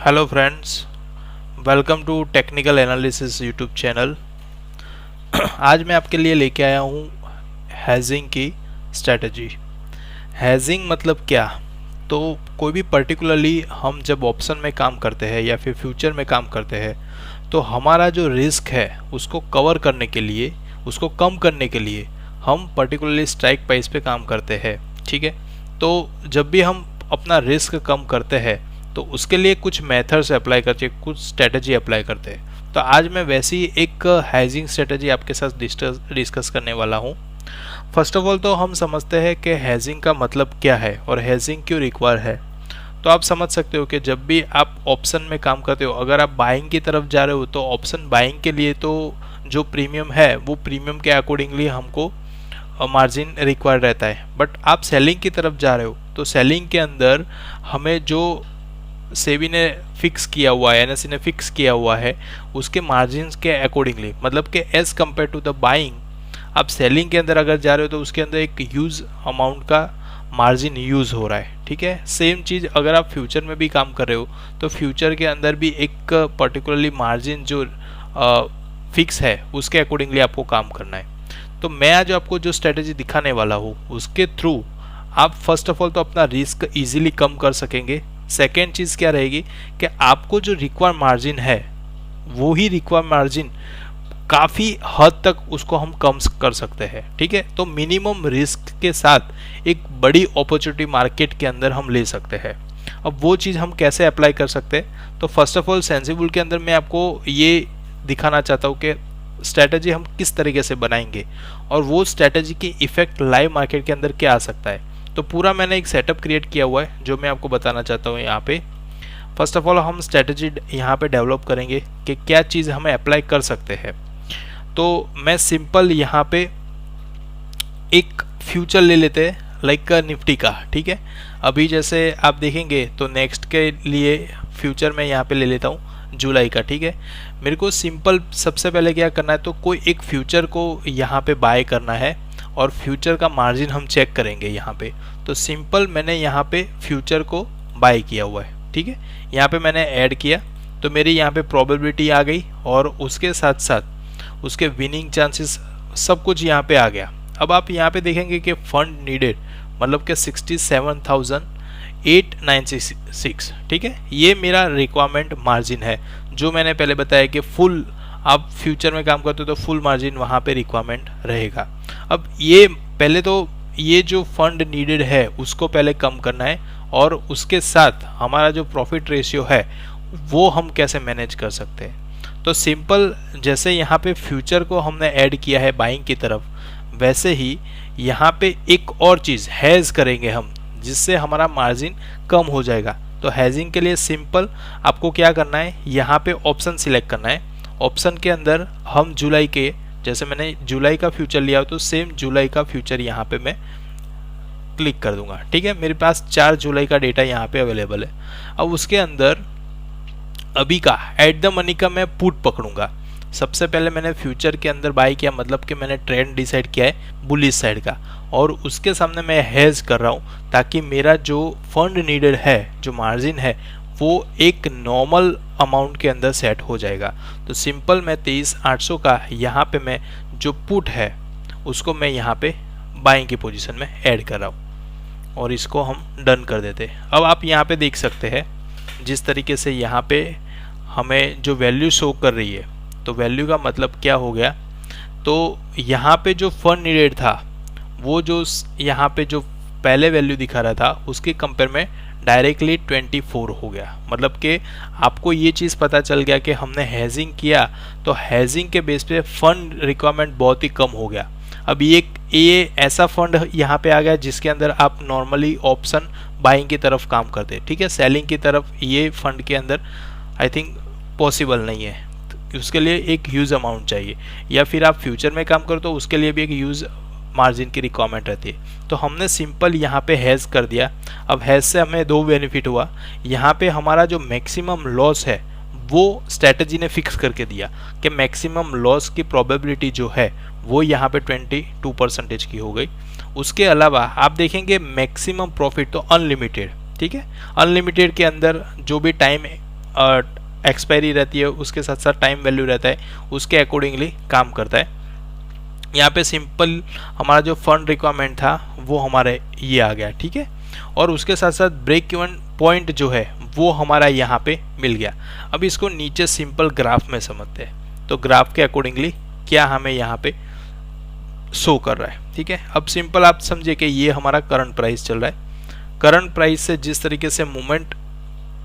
Hello friends, welcome to technical analysis YouTube channel. आज मैं आपके लिए लेके आया हूँ हेजिंग की स्ट्रेटजी। हेजिंग मतलब क्या? तो कोई भी पर्टिकुलरली हम जब ऑप्शन में काम करते हैं या फिर फ्यूचर में काम करते हैं तो हमारा जो रिस्क है उसको कवर करने के लिए, उसको कम करने के लिए हम पर्टिकुलरली स्ट्राइक प्राइस पे काम करते हैं। ठीक है, तो जब भी हम अपना रिस्क कम करते हैं तो उसके लिए कुछ मेथड्स अप्लाई करते हैं, कुछ स्ट्रेटजी अप्लाई करते हैं। तो आज मैं वैसी एक हेजिंग स्ट्रेटजी आपके साथ डिस्कस करने वाला हूँ। फर्स्ट ऑफ ऑल तो हम समझते हैं कि हेजिंग का मतलब क्या है और हेजिंग क्यों रिक्वायर है। तो आप समझ सकते हो कि जब भी आप ऑप्शन में काम करते हो, अगर आप बाइंग की तरफ जा रहे हो तो ऑप्शन बाइंग के लिए तो जो प्रीमियम है वो प्रीमियम के अकॉर्डिंगली हमको मार्जिन रिक्वायर्ड रहता है। बट आप सेलिंग की तरफ जा रहे हो तो सेलिंग के अंदर हमें जो सेबी ने फिक्स किया हुआ है, एनएससी ने फिक्स किया हुआ है, उसके मार्जिन के अकॉर्डिंगली, मतलब कि as compare to the buying, आप सेलिंग के अंदर अगर जा रहे हो तो उसके अंदर एक ह्यूज अमाउंट का मार्जिन यूज़ हो रहा है। ठीक है, सेम चीज़ अगर आप फ्यूचर में भी काम कर रहे हो तो फ्यूचर के अंदर भी एक पर्टिकुलरली मार्जिन जो फिक्स है उसके अकॉर्डिंगली आपको काम करना है। तो मैं आज आपको जो स्ट्रेटेजी दिखाने वाला हूँ उसके थ्रू आप फर्स्ट ऑफ ऑल तो अपना रिस्क इजीली कम कर सकेंगे। सेकेंड चीज़ क्या रहेगी कि आपको जो रिक्वायर मार्जिन है वो ही रिक्वायर मार्जिन काफ़ी हद तक उसको हम कम कर सकते हैं। ठीक है, तो मिनिमम रिस्क के साथ एक बड़ी अपॉर्चुनिटी मार्केट के अंदर हम ले सकते हैं। अब वो चीज़ हम कैसे अप्लाई कर सकते हैं, तो फर्स्ट ऑफ ऑल सेंसिबल के अंदर मैं आपको ये दिखाना चाहता हूँ कि स्ट्रैटेजी हम किस तरीके से बनाएंगे और वो स्ट्रैटेजी की इफेक्ट लाइव मार्केट के अंदर क्या आ सकता है। तो पूरा मैंने एक सेटअप क्रिएट किया हुआ है जो मैं आपको बताना चाहता हूँ यहाँ पे। फर्स्ट ऑफ ऑल हम स्ट्रैटेजी यहाँ पे डेवलप करेंगे कि क्या चीज़ हमें अप्लाई कर सकते हैं। तो मैं सिंपल यहाँ पे एक फ्यूचर ले लेते हैं लाइक निफ्टी का। ठीक है, अभी जैसे आप देखेंगे तो नेक्स्ट के लिए फ्यूचर मैं यहाँ पे ले लेता हूँ जुलाई का। ठीक है, मेरे को सिंपल सबसे पहले क्या करना है, तो कोई एक फ्यूचर को यहाँ पे बाय करना है और फ्यूचर का मार्जिन हम चेक करेंगे यहाँ पे। तो सिंपल मैंने यहाँ पे फ्यूचर को बाय किया हुआ है। ठीक है, यहाँ पे मैंने ऐड किया तो मेरी यहाँ पे प्रोबेबिलिटी आ गई और उसके साथ साथ उसके विनिंग चांसेस सब कुछ यहाँ पे आ गया। अब आप यहाँ पे देखेंगे कि फंड नीडेड मतलब कि 67,896। ठीक है, ये मेरा रिक्वायरमेंट मार्जिन है जो मैंने पहले बताया कि फुल आप फ्यूचर में काम करते हो तो फुल मार्जिन वहाँ पे रिक्वायरमेंट रहेगा। अब ये पहले तो ये जो फंड नीडेड है उसको पहले कम करना है और उसके साथ हमारा जो प्रॉफिट रेशियो है वो हम कैसे मैनेज कर सकते हैं। तो सिंपल जैसे यहाँ पे फ्यूचर को हमने ऐड किया है बाइंग की तरफ, वैसे ही यहाँ पे एक और चीज़ हेज करेंगे हम जिससे हमारा मार्जिन कम हो जाएगा। तो हेजिंग के लिए सिंपल आपको क्या करना है, यहाँ पे ऑप्शन सिलेक्ट करना है। ऑप्शन के अंदर हम जुलाई के, जैसे मैंने जुलाई का फ्यूचर लिया तो सेम जुलाई का फ्यूचर यहाँ पे मैं क्लिक कर दूंगा। ठीक है, मेरे पास 4 जुलाई का डेटा यहाँ पे अवेलेबल है। अब उसके अंदर अभी का एट द मनी का मैं पुट पकड़ूंगा। सबसे पहले मैंने फ्यूचर के अंदर बाय किया, मतलब कि मैंने ट्रेंड डिसाइड किया है बुलिश साइड का और उसके सामने मैं हेज कर रहा हूँ ताकि मेरा जो फंड नीडेड है, जो मार्जिन है, वो एक नॉर्मल अमाउंट के अंदर सेट हो जाएगा। तो सिंपल मैं 23,800 का यहाँ पे मैं जो पुट है उसको मैं यहाँ पे बाइंग की पोजीशन में ऐड कर रहा हूँ और इसको हम डन कर देते हैं। अब आप यहाँ पे देख सकते हैं जिस तरीके से यहाँ पे हमें जो वैल्यू शो कर रही है, तो वैल्यू का मतलब क्या हो गया, तो यहाँ पे जो फंड नीडेड था वो जो यहाँ पे जो पहले वैल्यू दिखा रहा था उसके कंपेयर में डायरेक्टली 24 हो गया। मतलब कि आपको ये चीज़ पता चल गया कि हमने हेजिंग किया तो हेजिंग के बेस पे फंड रिक्वायरमेंट बहुत ही कम हो गया। अब ये ऐसा फंड यहाँ पे आ गया जिसके अंदर आप नॉर्मली ऑप्शन बाइंग की तरफ काम करते हैं। ठीक है, सेलिंग की तरफ ये फंड के अंदर आई थिंक पॉसिबल नहीं है, तो उसके लिए एक ह्यूज अमाउंट चाहिए, या फिर आप फ्यूचर में काम करो तो उसके लिए भी एक ह्यूज मार्जिन की रिक्वायरमेंट रहती है। तो हमने सिंपल यहाँ पे हेज कर दिया। अब हेज से हमें 2 बेनिफिट हुआ। यहाँ पे हमारा जो मैक्सिमम लॉस है वो स्ट्रैटेजी ने फिक्स करके दिया कि मैक्सिमम लॉस की प्रोबेबिलिटी जो है वो यहाँ पे 22% की हो गई। उसके अलावा आप देखेंगे मैक्सिमम प्रॉफिट तो अनलिमिटेड। ठीक है, अनलिमिटेड के अंदर जो भी टाइम एक्सपायरी रहती है, उसके साथ साथ टाइम वैल्यू रहता है, उसके अकॉर्डिंगली काम करता है। यहाँ पे सिंपल हमारा जो फंड रिक्वायरमेंट था वो हमारे ये आ गया, ठीक है। और उसके साथ साथ ब्रेक इवन पॉइंट जो है वो हमारा यहाँ पे मिल गया। अब इसको नीचे सिंपल ग्राफ में समझते हैं, तो ग्राफ के अकॉर्डिंगली क्या हमें यहाँ पे शो कर रहा है, ठीक है। अब सिंपल आप समझिए कि ये हमारा करंट प्राइस चल रहा है। करंट प्राइस से जिस तरीके से मूवमेंट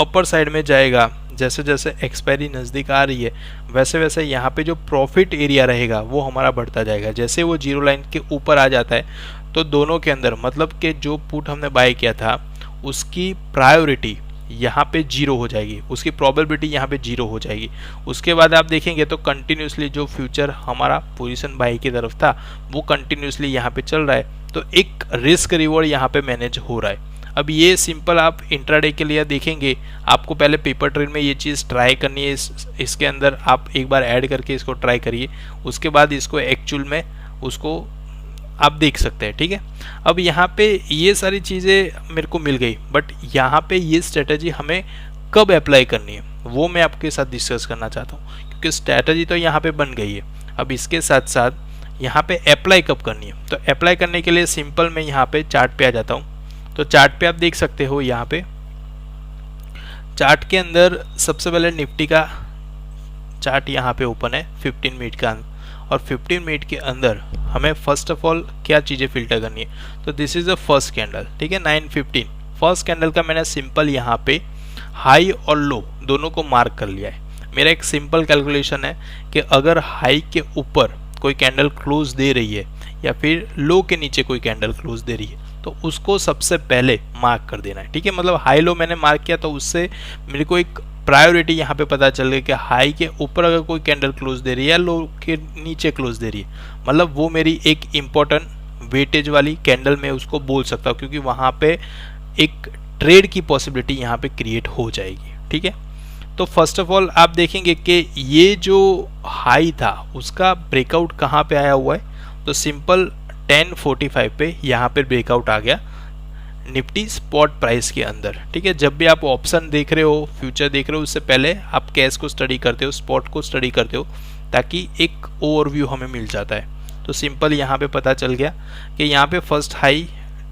अपर साइड में जाएगा, जैसे जैसे एक्सपायरी नज़दीक आ रही है, वैसे वैसे यहाँ पे जो प्रॉफिट एरिया रहेगा वो हमारा बढ़ता जाएगा। जैसे वो जीरो लाइन के ऊपर आ जाता है तो दोनों के अंदर, मतलब कि जो पुट हमने बाय किया था उसकी प्रायोरिटी यहाँ पे जीरो हो जाएगी, उसकी प्रोबेबिलिटी यहाँ पे जीरो हो जाएगी। उसके बाद आप देखेंगे तो कंटिन्यूसली जो फ्यूचर हमारा पोजीशन बाय की तरफ था वो कंटिन्यूसली यहाँ पे चल रहा है, तो एक रिस्क रिवॉर्ड यहाँ पे मैनेज हो रहा है। अब ये सिंपल आप इंट्राडे के लिए देखेंगे, आपको पहले पेपर ट्रेड में ये चीज़ ट्राई करनी है, इसके अंदर आप एक बार ऐड करके इसको ट्राई करिए, उसके बाद इसको एक्चुअल में उसको आप देख सकते हैं, ठीक है। अब यहाँ पे ये सारी चीज़ें मेरे को मिल गई, बट यहाँ पे ये स्ट्रेटजी हमें कब अप्लाई करनी है वो मैं आपके साथ डिस्कस करना चाहता हूँ, क्योंकि स्ट्रेटजी तो यहाँ पे बन गई है। अब इसके साथ साथ यहाँ पे अप्लाई कब करनी है, तो अप्लाई करने के लिए सिंपल मैं यहाँ पे चार्ट पे आ जाता हूँ। तो चार्ट पे आप देख सकते हो, यहाँ पे चार्ट के अंदर सबसे पहले निफ्टी का चार्ट यहाँ पे ओपन है 15 मिनट का, और 15 मिनट के अंदर हमें फर्स्ट ऑफ ऑल क्या चीज़ें फिल्टर करनी है, तो this is the first candle, ठीक है, 9:15। फर्स्ट कैंडल का मैंने सिंपल यहाँ पे हाई और लो दोनों को मार्क कर लिया है। मेरा एक सिंपल कैलकुलेशन है कि अगर हाई के ऊपर कोई कैंडल क्लोज दे रही है या फिर लो के नीचे कोई कैंडल क्लोज दे रही है तो उसको सबसे पहले मार्क कर देना है, ठीक है। मतलब हाई लो मैंने मार्क किया तो उससे मेरे को एक प्रायोरिटी यहाँ पे पता चल गई कि हाई के ऊपर अगर कोई कैंडल क्लोज दे रही है या लो के नीचे क्लोज दे रही है, मतलब वो मेरी एक इम्पोर्टेंट वेटेज वाली कैंडल में उसको बोल सकता हूँ, क्योंकि वहाँ पे एक ट्रेड की पॉसिबिलिटी यहाँ पे क्रिएट हो जाएगी, ठीक है। तो फर्स्ट ऑफ ऑल आप देखेंगे कि ये जो हाई था उसका ब्रेकआउट कहाँ पे आया हुआ है, तो सिंपल 10:45 पे यहाँ पे ब्रेकआउट आ गया निफ्टी स्पॉट प्राइस के अंदर, ठीक है। जब भी आप ऑप्शन देख रहे हो, फ्यूचर देख रहे हो, उससे पहले आप कैश को स्टडी करते हो, स्पॉट को स्टडी करते हो, ताकि एक ओवरव्यू हमें मिल जाता है। तो सिंपल यहाँ पे पता चल गया कि यहाँ पे फर्स्ट हाई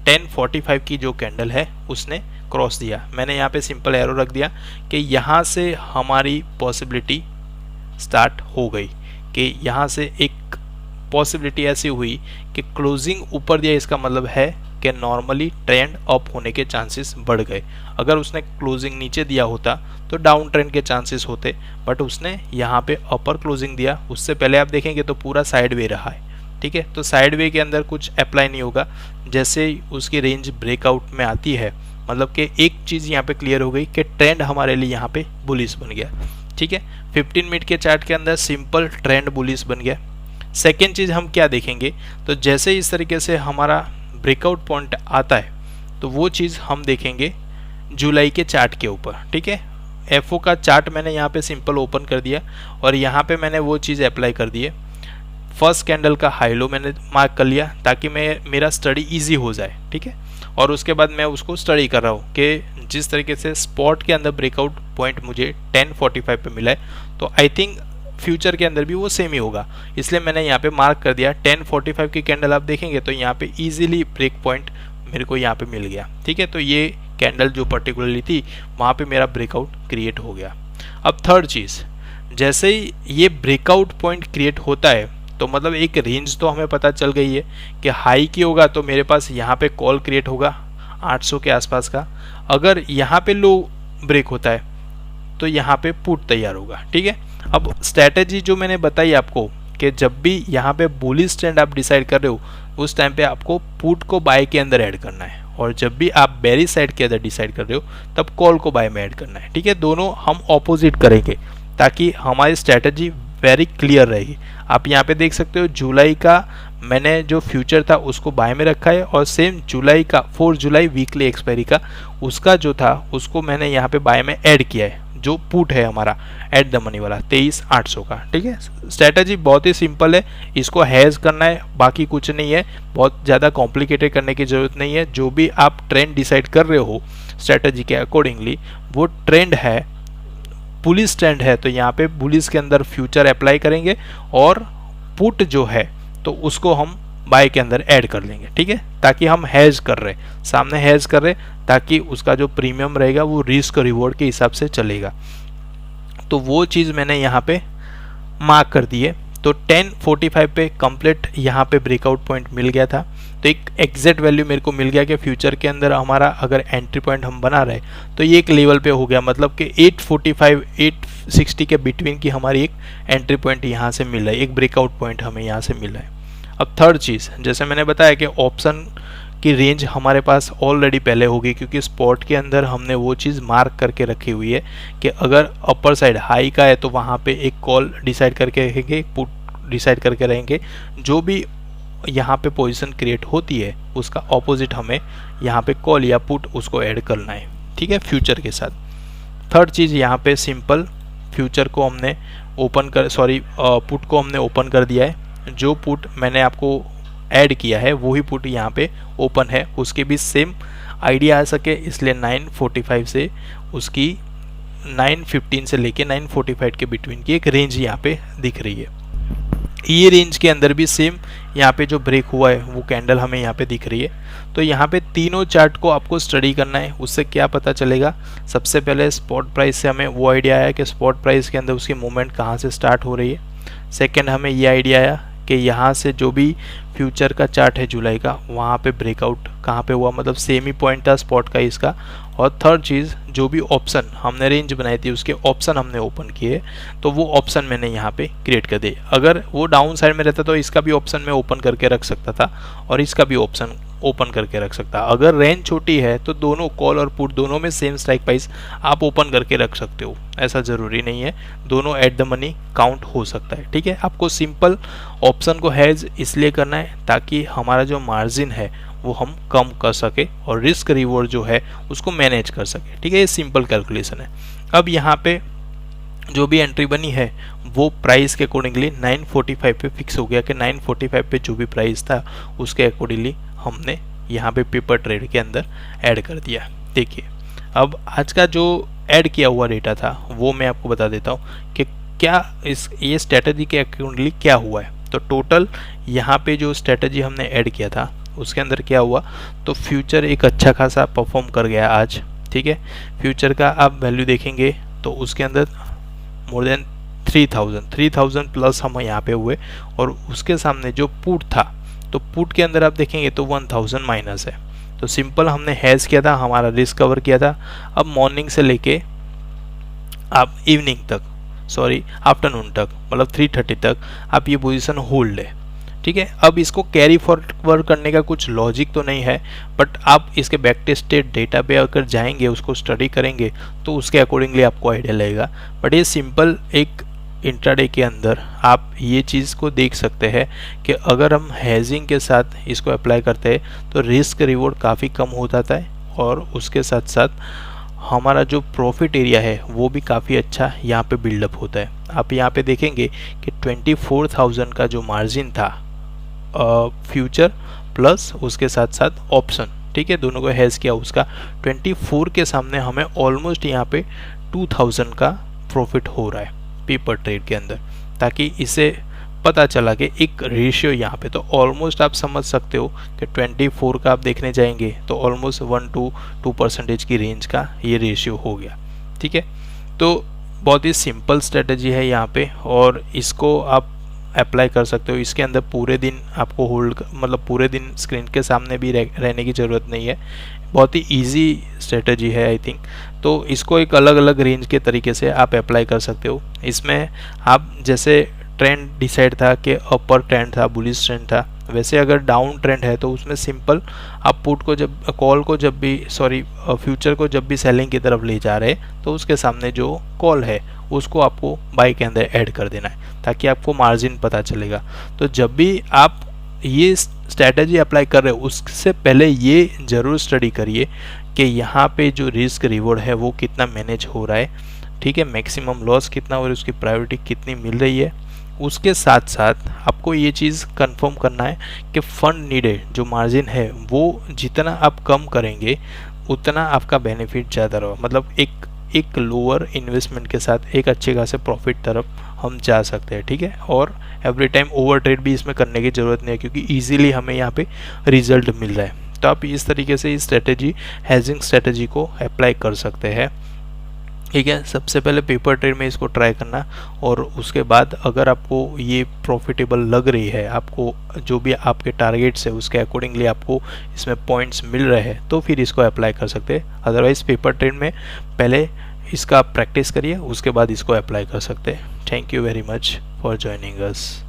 10:45 की जो कैंडल है उसने क्रॉस दिया। मैंने यहाँ पे सिंपल एरो रख दिया कि यहाँ से हमारी पॉसिबिलिटी स्टार्ट हो गई, कि यहाँ से एक पॉसिबिलिटी ऐसी हुई कि क्लोजिंग ऊपर दिया, इसका मतलब है कि नॉर्मली ट्रेंड अप होने के चांसेस बढ़ गए। अगर उसने क्लोजिंग नीचे दिया होता तो डाउन ट्रेंड के चांसेस होते, बट उसने यहाँ पे अपर क्लोजिंग दिया। उससे पहले आप देखेंगे तो पूरा साइड वे रहा है, ठीक है। तो साइड वे के अंदर कुछ अप्लाई नहीं होगा, जैसे उसकी रेंज ब्रेकआउट में आती है, मतलब कि एक चीज़ यहाँ पे क्लियर हो गई कि ट्रेंड हमारे लिए यहाँ पे बुलिश बन गया, ठीक है। 15 मिनट के चार्ट के अंदर सिंपल ट्रेंड बुलिश बन गया। सेकेंड चीज़ हम क्या देखेंगे, तो जैसे इस तरीके से हमारा ब्रेकआउट पॉइंट आता है तो वो चीज़ हम देखेंगे जुलाई के चार्ट के ऊपर, ठीक है। एफओ का चार्ट मैंने यहाँ पे सिंपल ओपन कर दिया और यहाँ पे मैंने वो चीज़ अप्लाई कर दी है। फर्स्ट कैंडल का हाई लो मैंने मार्क कर लिया ताकि मेरा स्टडी इजी हो जाए, ठीक है। और उसके बाद मैं उसको स्टडी कर रहा हूँ कि जिस तरीके से स्पॉट के अंदर ब्रेकआउट पॉइंट मुझे 10:45 पे मिला है, तो आई थिंक फ्यूचर के अंदर भी वो सेम ही होगा, इसलिए मैंने यहाँ पे मार्क कर दिया 10:45 की कैंडल। आप देखेंगे तो यहाँ पे इजीली ब्रेक पॉइंट मेरे को यहाँ पे मिल गया, ठीक है। तो ये कैंडल जो पर्टिकुलरली थी वहाँ पे मेरा ब्रेकआउट क्रिएट हो गया। अब थर्ड चीज़, जैसे ही ये ब्रेकआउट पॉइंट क्रिएट होता है तो मतलब एक रेंज तो हमें पता चल गई है कि हाई की होगा तो मेरे पास यहाँ पे कॉल क्रिएट होगा 800 के आसपास का। अगर यहाँ पे लो ब्रेक होता है तो यहाँ पे पुट तैयार होगा, ठीक है। अब स्ट्रैटेजी जो मैंने बताई आपको कि जब भी यहाँ पे बुलिश ट्रेंड आप डिसाइड कर रहे हो उस टाइम पे आपको पुट को बाय के अंदर ऐड करना है, और जब भी आप बेरिश साइड के अंदर डिसाइड कर रहे हो तब कॉल को बाय में ऐड करना है, ठीक है। दोनों हम ऑपोजिट करेंगे ताकि हमारी स्ट्रैटेजी वेरी क्लियर रहेगी। आप यहाँ पे देख सकते हो जुलाई का मैंने जो फ्यूचर था उसको बाय में रखा है, और सेम जुलाई का 4 जुलाई वीकली एक्सपायरी का उसका जो था उसको मैंने यहाँ पे बाय में ऐड किया है, जो पुट है हमारा एट द मनी वाला 23,800 का, ठीक है। स्ट्रैटेजी बहुत ही सिंपल है, इसको हैज करना है, बाकी कुछ नहीं है, बहुत ज़्यादा कॉम्प्लिकेटेड करने की ज़रूरत नहीं है। जो भी आप ट्रेंड डिसाइड कर रहे हो स्ट्रैटेजी के अकॉर्डिंगली वो ट्रेंड है बुलिश ट्रेंड है तो यहाँ पे बुलिश के अंदर फ्यूचर अप्लाई करेंगे और पुट जो है तो उसको हम बाय के अंदर ऐड कर लेंगे, ठीक है, ताकि हम हेज कर रहे, सामने हेज कर रहे, ताकि उसका जो प्रीमियम रहेगा वो रिस्क रिवॉर्ड के हिसाब से चलेगा। तो वो चीज़ मैंने यहाँ पे मार्क कर दी है। तो 10:45 पे कंप्लीट यहाँ पे ब्रेकआउट पॉइंट मिल गया था, तो एक एग्जैक्ट वैल्यू मेरे को मिल गया कि फ्यूचर के अंदर हमारा अगर एंट्री पॉइंट हम बना रहे तो ये एक लेवल पे हो गया, मतलब कि 845 860 के बिटवीन की हमारी एक एंट्री पॉइंट यहाँ से मिल रहा है, एक ब्रेकआउट पॉइंट हमें यहाँ से मिल रहा है। अब थर्ड चीज़, जैसे मैंने बताया कि ऑप्शन की रेंज हमारे पास ऑलरेडी पहले होगी, क्योंकि स्पॉट के अंदर हमने वो चीज़ मार्क करके रखी हुई है कि अगर अपर साइड हाई का है तो वहाँ पे एक कॉल डिसाइड करके रहेंगे, एक पुट डिसाइड करके रहेंगे। जो भी यहाँ पे पोजीशन क्रिएट होती है उसका ऑपोजिट हमें यहाँ पे कॉल या पुट उसको ऐड करना है, ठीक है, फ्यूचर के साथ। थर्ड चीज़ यहाँ पे सिंपल फ्यूचर को हमने ओपन कर पुट को हमने ओपन कर दिया है। जो पुट मैंने आपको ऐड किया है वही पुट यहाँ पे ओपन है, उसके भी सेम आइडिया आ सके इसलिए 9:45 से उसकी 9:15 से लेके 9:45 के बिटवीन की एक रेंज यहाँ पे दिख रही है। ये रेंज के अंदर भी सेम यहाँ पे जो ब्रेक हुआ है वो कैंडल हमें यहाँ पे दिख रही है। तो यहाँ पे तीनों चार्ट को आपको स्टडी करना है। उससे क्या पता चलेगा, सबसे पहले स्पॉट प्राइस से हमें वो आइडिया आया कि स्पॉट प्राइस के अंदर उसकी मूवमेंट कहाँ से स्टार्ट हो रही है। सेकेंड हमें ये आइडिया आया कि यहाँ से जो भी फ्यूचर का चार्ट है जुलाई का, वहाँ पे ब्रेकआउट कहाँ पे हुआ, मतलब सेम ही पॉइंट था स्पॉट का इसका। और थर्ड चीज़, जो भी ऑप्शन हमने रेंज बनाई थी उसके ऑप्शन हमने ओपन किए, तो वो ऑप्शन मैंने यहाँ पे क्रिएट कर दिए। अगर वो डाउन साइड में रहता तो इसका भी ऑप्शन मैं ओपन करके रख सकता था और इसका भी ऑप्शन ओपन करके रख सकता। अगर रेंज छोटी है तो दोनों कॉल और पुट दोनों में सेम स्ट्राइक प्राइस आप ओपन करके रख सकते हो, ऐसा ज़रूरी नहीं है, दोनों एट द मनी काउंट हो सकता है, ठीक है। आपको सिंपल ऑप्शन को हेज इसलिए करना है ताकि हमारा जो मार्जिन है वो हम कम कर सके और रिस्क रिवॉर्ड जो है उसको मैनेज कर सके, ठीक है। ये सिंपल कैलकुलेशन है। अब यहाँ पे जो भी एंट्री बनी है वो प्राइस के अकॉर्डिंगली 9:45 पे फिक्स हो गया कि 9:45 पे जो भी प्राइस था उसके अकॉर्डिंगली हमने यहाँ पे पेपर ट्रेड के अंदर ऐड कर दिया। देखिए अब आज का जो ऐड किया हुआ डेटा था वो मैं आपको बता देता हूँ कि क्या ये स्ट्रेटजी के अकॉर्डिंगली क्या हुआ है। तो टोटल यहाँ पे जो स्ट्रेटजी हमने ऐड किया था उसके अंदर क्या हुआ, तो फ्यूचर एक अच्छा खासा परफॉर्म कर गया आज, ठीक है। फ्यूचर का आप वैल्यू देखेंगे तो उसके अंदर मोर देन 3000 प्लस हम यहाँ पे हुए, और उसके सामने जो पुट था तो पुट के अंदर आप देखेंगे तो 1000 माइनस है। तो सिंपल हमने हेज किया था, हमारा रिस्क कवर किया था। अब मॉर्निंग से लेके आप इवनिंग तक, आफ्टरनून तक, मतलब 3:30 तक आप ये पोजीशन होल्ड है, ठीक है। अब इसको कैरी फॉरवर्ड करने का कुछ लॉजिक तो नहीं है, बट आप इसके बैक टेस्टेड डेटा पे अगर जाएंगे, उसको स्टडी करेंगे तो उसके अकॉर्डिंगली आपको आइडिया लगेगा। बट ये सिंपल एक इंट्राडे के अंदर आप ये चीज़ को देख सकते हैं कि अगर हम हेजिंग के साथ इसको अप्लाई करते हैं तो रिस्क रिवॉर्ड काफ़ी कम हो जाता है, और उसके साथ साथ हमारा जो प्रॉफिट एरिया है वो भी काफ़ी अच्छा यहाँ पे बिल्डअप होता है। आप यहाँ पे देखेंगे कि 24,000 का जो मार्जिन था फ्यूचर प्लस उसके साथ साथ ऑप्शन, ठीक है, दोनों को हेज किया, उसका 24 के सामने हमें ऑलमोस्ट यहाँ पे 2000 का प्रॉफिट हो रहा है पेपर ट्रेड के अंदर। ताकि इसे पता चला कि एक रेशियो यहाँ पे, तो ऑलमोस्ट आप समझ सकते हो कि 24 का आप देखने जाएंगे तो ऑलमोस्ट 1 to 2% की रेंज का ये रेशियो हो गया, ठीक है। तो बहुत ही सिंपल स्ट्रेटजी है यहाँ पे, और इसको आप अप्लाई कर सकते हो। इसके अंदर पूरे दिन आपको होल्ड, मतलब पूरे दिन स्क्रीन के सामने भी रहने की ज़रूरत नहीं है, बहुत ही इजी स्ट्रेटजी है आई थिंक। तो इसको एक अलग अलग रेंज के तरीके से आप अप्लाई कर सकते हो। इसमें आप जैसे ट्रेंड डिसाइड था कि अपर ट्रेंड था, बुलिश ट्रेंड था, वैसे अगर डाउन ट्रेंड है तो उसमें सिंपल आप पुट को जब फ्यूचर को जब भी सेलिंग की तरफ ले जा रहे हैं तो उसके सामने जो कॉल है उसको आपको बाई के अंदर ऐड कर देना है, ताकि आपको मार्जिन पता चलेगा। तो जब भी आप ये स्ट्रैटेजी अप्लाई कर रहे हो उससे पहले ये ज़रूर स्टडी करिए कि यहाँ पे जो रिस्क रिवॉर्ड है वो कितना मैनेज हो रहा है, ठीक है, मैक्सिमम लॉस कितना और उसकी प्रायोरिटी कितनी मिल रही है। उसके साथ साथ आपको ये चीज़ कंफर्म करना है कि फंड नीडेड जो मार्जिन है वो जितना आप कम करेंगे उतना आपका बेनिफिट ज़्यादा रहो। मतलब एक लोअर इन्वेस्टमेंट के साथ एक अच्छे खासे प्रॉफिट तरफ हम जा सकते हैं, ठीक है। और एवरी टाइम ओवर ट्रेड भी इसमें करने की ज़रूरत नहीं है, क्योंकि ईजिली हमें यहाँ पे रिजल्ट मिल रहा है। तो आप इस तरीके से इस स्ट्रेटेजी, हेजिंग स्ट्रेटेजी को अप्लाई कर सकते हैं, ठीक है। सबसे पहले पेपर ट्रेड में इसको ट्राई करना, और उसके बाद अगर आपको ये प्रॉफिटेबल लग रही है, आपको जो भी आपके टारगेट्स है उसके अकॉर्डिंगली आपको इसमें पॉइंट्स मिल रहे हैं, तो फिर इसको अप्लाई कर सकते हैं। अदरवाइज पेपर ट्रेड में पहले इसका आप प्रैक्टिस करिए, उसके बाद इसको अप्लाई कर सकते हैं। Thank you very much for joining us.